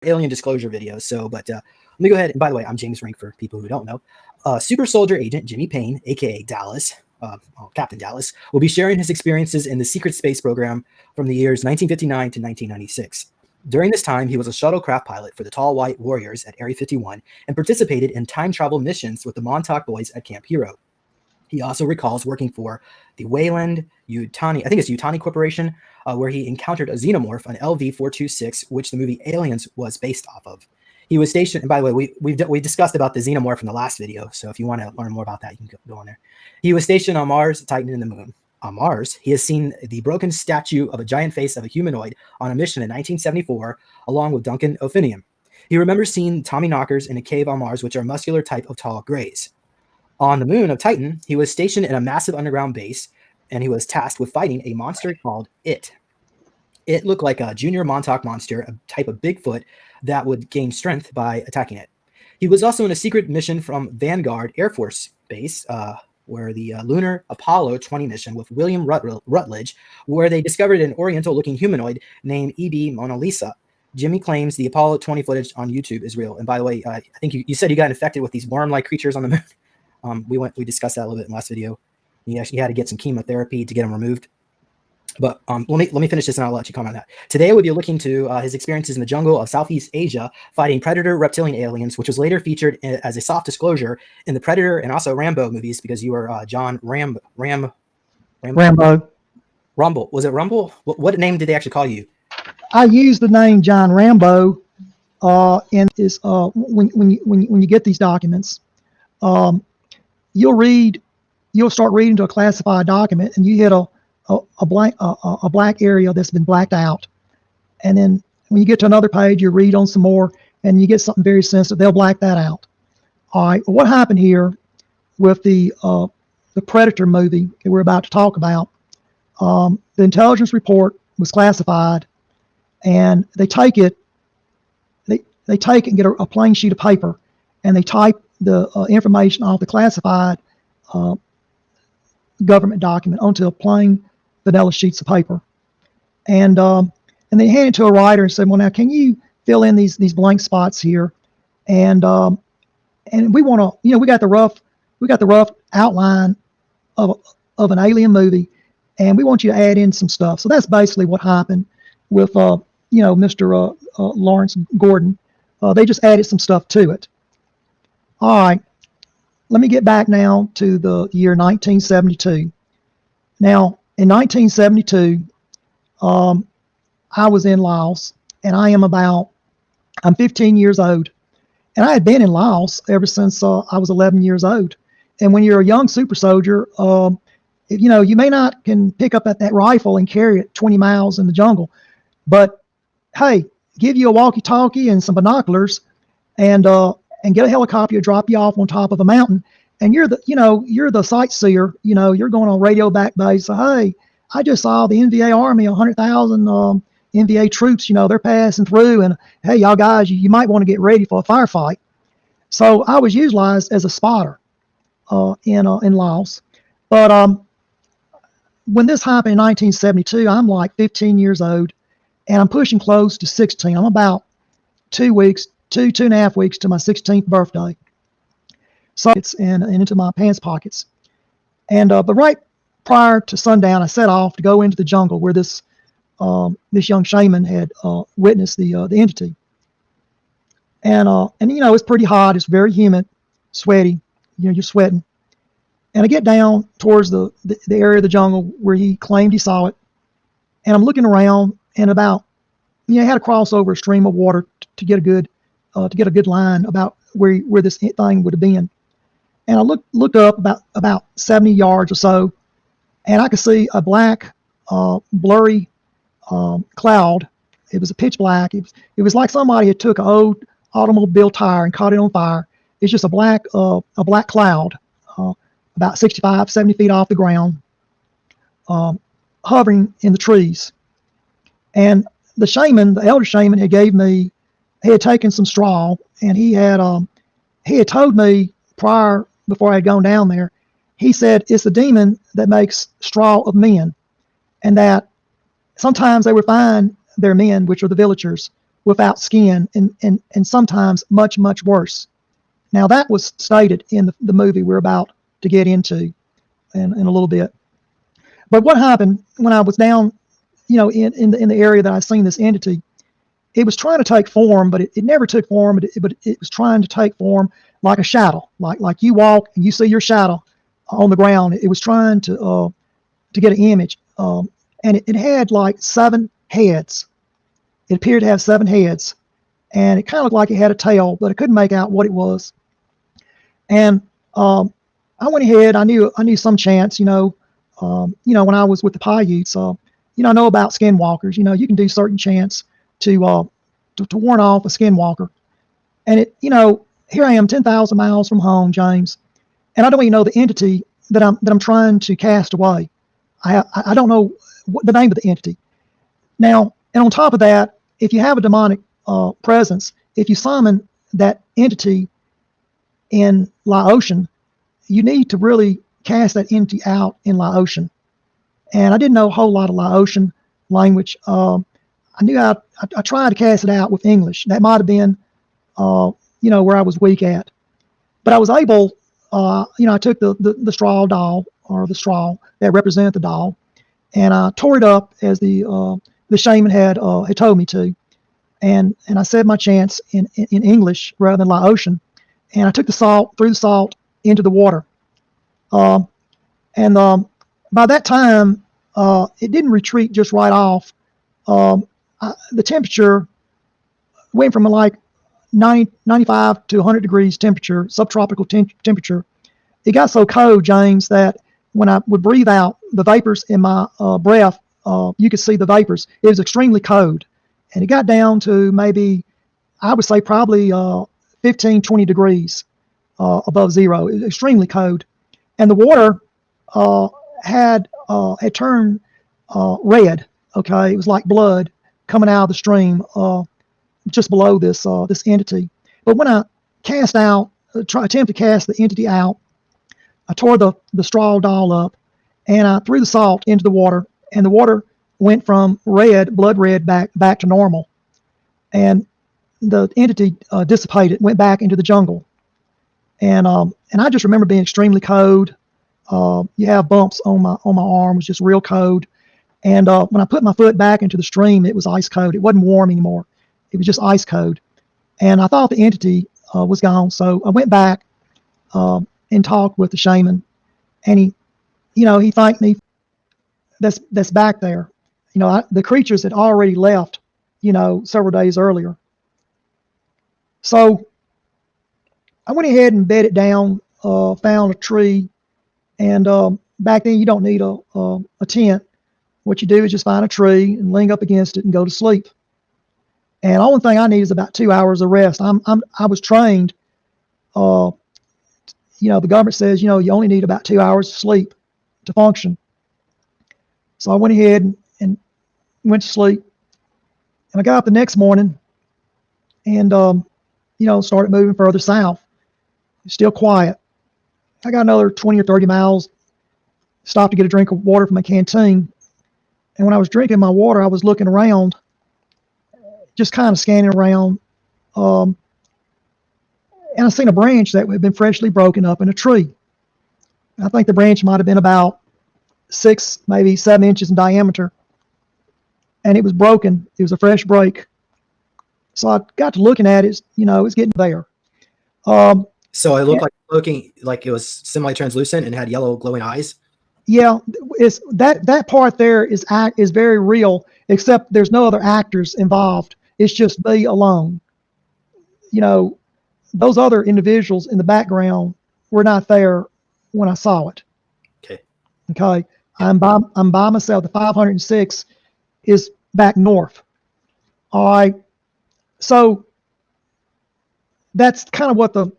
alien disclosure videos. So, but let me go ahead. And by the way, I'm James Rink for people who don't know. Super soldier agent Jimmy Paine, aka Dallas, Captain Dallas, will be sharing his experiences in the secret space program from the years 1959 to 1996. During this time, he was a shuttlecraft pilot for the Tall White Warriors at Area 51 and participated in time travel missions with the Montauk Boys at Camp Hero. He also recalls working for the Wayland Yutani, I think it's Yutani Corporation, where he encountered a xenomorph, an LV-426, which the movie Aliens was based off of. He was stationed, and by the way, we discussed about the xenomorph in the last video, so if you want to learn more about that, you can go on there. He was stationed on Mars, Titan, and the Moon. On Mars, he has seen the broken statue of a giant face of a humanoid on a mission in 1974, along with Duncan Ophinium. He remembers seeing Tommy knockers in a cave on Mars, which are a muscular type of tall grays. On the moon of Titan, he was stationed in a massive underground base, and he was tasked with fighting a monster called It. It looked like a junior Montauk monster, a type of Bigfoot that would gain strength by attacking it. He was also in a secret mission from Vanguard Air Force Base, where the Lunar Apollo 20 mission with William Rutledge, where they discovered an Oriental-looking humanoid named E.B. Mona Lisa. Jimmy claims the Apollo 20 footage on YouTube is real. And by the way, I think you said you got infected with these worm-like creatures on the moon. We discussed that a little bit in the last video. He actually had to get some chemotherapy to get him removed. But let me finish this and I'll let you comment on that. Today we'll be looking to his experiences in the jungle of Southeast Asia fighting predator reptilian aliens, which was later featured as a soft disclosure in the Predator and also Rambo movies because you were John Rambo. Rumble. Was it Rumble? What name did they actually call you? I used the name John Rambo when you get these documents. You'll start reading to a classified document and you hit a black area that's been blacked out. And then when you get to another page, you read on some more and you get something very sensitive, they'll black that out. All right, what happened here with the Predator movie that we're about to talk about, the intelligence report was classified and they take it and get a plain sheet of paper and they type the information off the classified government document onto a plain vanilla sheets of paper, and they hand it to a writer and said, "Well, now can you fill in these blank spots here?" And we want to, we got the rough outline of an alien movie, and we want you to add in some stuff. So that's basically what happened with Mr. Lawrence Gordon. They just added some stuff to it. All right, let me get back now to the year 1972. Now, in 1972, I was in Laos, and I'm 15 years old. And I had been in Laos ever since I was 11 years old. And when you're a young super soldier, you may not can pick up that rifle and carry it 20 miles in the jungle. But, hey, give you a walkie-talkie and some binoculars and get a helicopter to drop you off on top of a mountain, and you're the sightseer. You're going on radio back base. So, hey, I just saw the NVA Army, 100,000 NVA troops. They're passing through, and hey, y'all guys, you might want to get ready for a firefight. So I was utilized as a spotter in Laos. But when this happened in 1972, I'm like 15 years old, and I'm pushing close to 16. I'm about 2 and a half weeks to my 16th birthday. So it's into my pants pockets. And but right prior to sundown, I set off to go into the jungle where this young shaman had witnessed the entity. And it's pretty hot. It's very humid, sweaty. You're sweating. And I get down towards the area of the jungle where he claimed he saw it. And I'm looking around, and about I had to cross over a stream of water to get a good line about where this thing would have been. And I looked up about 70 yards or so, and I could see a black, blurry cloud. It was a pitch black. It was like somebody had took an old automobile tire and caught it on fire. It's just a black cloud, about 65, 70 feet off the ground, hovering in the trees. And the elder shaman had taken some straw, and he had told me before I had gone down there, he said it's a demon that makes straw of men, and that sometimes they would find their men, which are the villagers, without skin, and sometimes much, much worse. Now, that was stated in the movie we're about to get into in a little bit. But what happened when I was down, in the area that I seen this entity, it was trying to take form, but it never took form, but it was trying to take form like a shadow, like you walk and you see your shadow on the ground. It was trying to get an image, and it had like 7 heads. It appeared to have 7 heads, and it kind of looked like it had a tail, but I couldn't make out what it was. And I went ahead. I knew some chance, when I was with the Paiutes, I know about skinwalkers. You can do certain chants to warn off a skinwalker. And here I am, 10,000 miles from home, James, and I don't even know the entity that I'm trying to cast away. I don't know what the name of the entity. Now, and on top of that, if you have a demonic presence, if you summon that entity in Laotian, you need to really cast that entity out in Laotian. And I didn't know a whole lot of Laotian language. I knew I tried to cast it out with English. That might have been, where I was weak at. But I was able, I took the straw doll, or the straw that represented the doll, and I tore it up as the shaman had told me to. And I said my chants in English rather than Laotian. And I took threw the salt into the water. And by that time, it didn't retreat just right off. The temperature went from like 95 to 100 degrees temperature, subtropical temperature. It got so cold, James, that when I would breathe out the vapors in my breath, you could see the vapors. It was extremely cold. And it got down to maybe, I would say probably 15, 20 degrees above zero. It was extremely cold. And the water had turned red. Okay, it was like blood coming out of the stream just below this entity. But when I attempt to cast the entity out, I tore the straw doll up, and I threw the salt into the water, and the water went from blood red, back to normal, and the entity dissipated, went back into the jungle, and I just remember being extremely cold. You have bumps on my arm, it was just real cold. And when I put my foot back into the stream, it was ice cold. It wasn't warm anymore. It was just ice cold. And I thought the entity was gone. So I went back and talked with the shaman. And he thanked me. That's back there. The creatures had already left, several days earlier. So I went ahead and bedded down, found a tree. And back then, you don't need a tent. What you do is just find a tree and lean up against it and go to sleep. And the only thing I need is about 2 hours of rest. I was trained. The government says you only need about 2 hours of sleep to function. So I went ahead and went to sleep. And I got up the next morning and started moving further south. It's still quiet. I got another 20 or 30 miles. Stopped to get a drink of water from my canteen. And when I was drinking my water, I was looking around, just kind of scanning around. And I seen a branch that had been freshly broken up in a tree. I think the branch might have been about 6, maybe 7 inches in diameter. And it was broken. It was a fresh break. So I got to looking at it. It's getting there. So it looked like it was semi-translucent and had yellow glowing eyes. Yeah, it's that part there is very real, except there's no other actors involved. It's just me alone. Those other individuals in the background were not there when I saw it. Okay. I'm by myself. The 506 is back north. All right. So that's kind of what the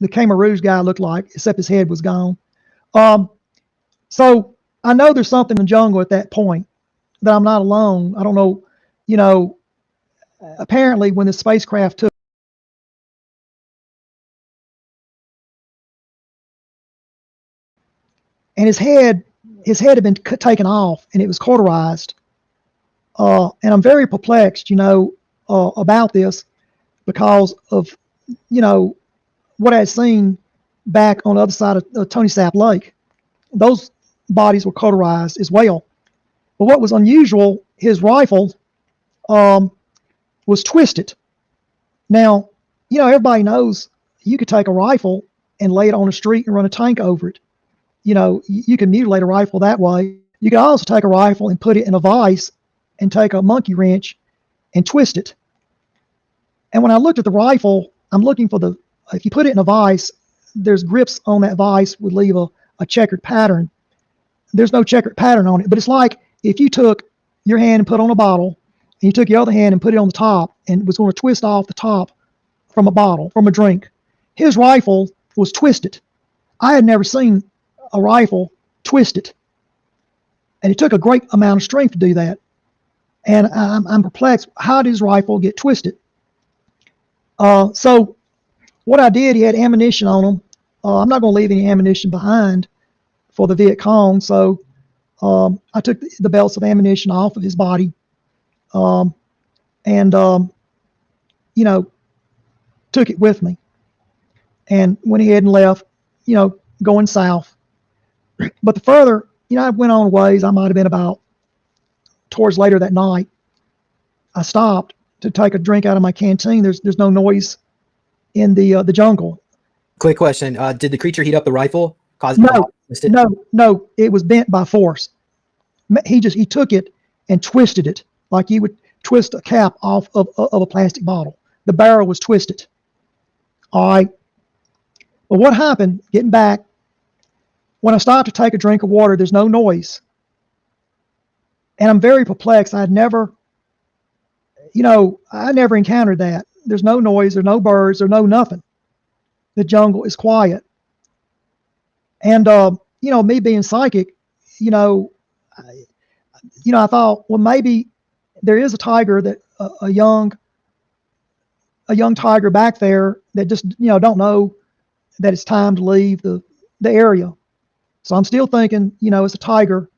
Khmer Rouge guy looked like, except his head was gone. So I know there's something in the jungle at that point, that I'm not alone. I don't know, apparently when the spacecraft took, and his head had been taken off and it was cauterized. And I'm very perplexed, about this because of, you know, what I had seen back on the other side of Tony Sapp Lake. Those bodies were cauterized as well. But what was unusual, his rifle was twisted. Now, you know, everybody knows you could take a rifle and lay it on the street and run a tank over it. You know, you can mutilate a rifle that way. You can also take a rifle and put it in a vise and take a monkey wrench and twist it. And when I looked at the rifle, I'm looking for if you put it in a vise, there's grips on that vise would leave a checkered pattern. There's no checkered pattern on it, but it's like if you took your hand and put on a bottle, and you took your other hand and put it on the top and was going to twist off the top from a bottle, from a drink. His rifle was twisted. I had never seen a rifle twisted. And it took a great amount of strength to do that. And I'm perplexed. How did his rifle get twisted? So what I did, he had ammunition on him. I'm not going to leave any ammunition behind for the Viet Cong. So I took the belts of ammunition off of his body. You know, took it with me and went ahead and left, you know, going south. But the further, you know, I went on a ways, I might have been about towards later that night. I stopped to take a drink out of my canteen. There's no noise in the jungle. Quick question: did the creature heat up the rifle? No, it was bent by force. He took it and twisted it like you would twist a cap off of a plastic bottle. The barrel was twisted. All right. But what happened, getting back, when I stopped to take a drink of water, there's no noise. And I'm very perplexed. I never encountered that. There's no noise, there's no birds, there's no nothing. The jungle is quiet. And, you know, me being psychic, I thought, well, maybe there is a tiger that a young tiger back there that just, you know, don't know that it's time to leave the area. So I'm still thinking, you know, it's a tiger.